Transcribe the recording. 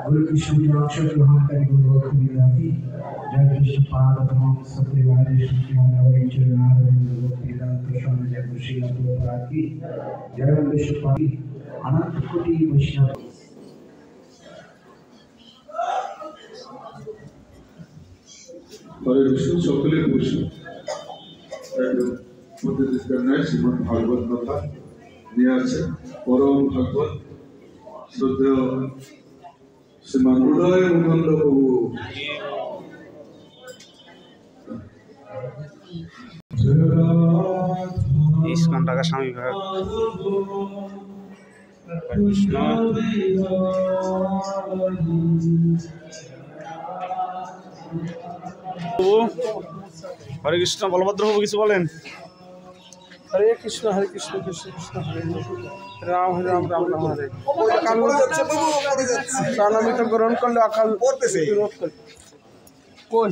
गुरु की शब्दाक्षर ग्रहण करी गुरु विद्यार्थी जय कृष्ण पाद ब्रह्म सत्रिवाद श्री मानव चरणार वेदांत स्वामी जय श्री अद्वैताकी जय विश्व पादी अनंत कोटि वैष्णव हरे कृष्ण সকলে বসে মধ্যে দিনের শ্রীমদ ভাগবত কথা নিয়ে আছে পরম ভাগবত শ্রদ্ধেয় শ্রীমান উদয় মুকুন্দ প্রভু ইসকন টাকা স্বামী বিবেক কৃষ্ণ হরে কৃষ্ণ বলভদ্র প্রভু কিছু বলেন। हरे कृष्ण कृष्ण कृष्ण हरे राम राम राम राम हरे सालामित ग्रहण कर लो अकाल विरोध कर कौन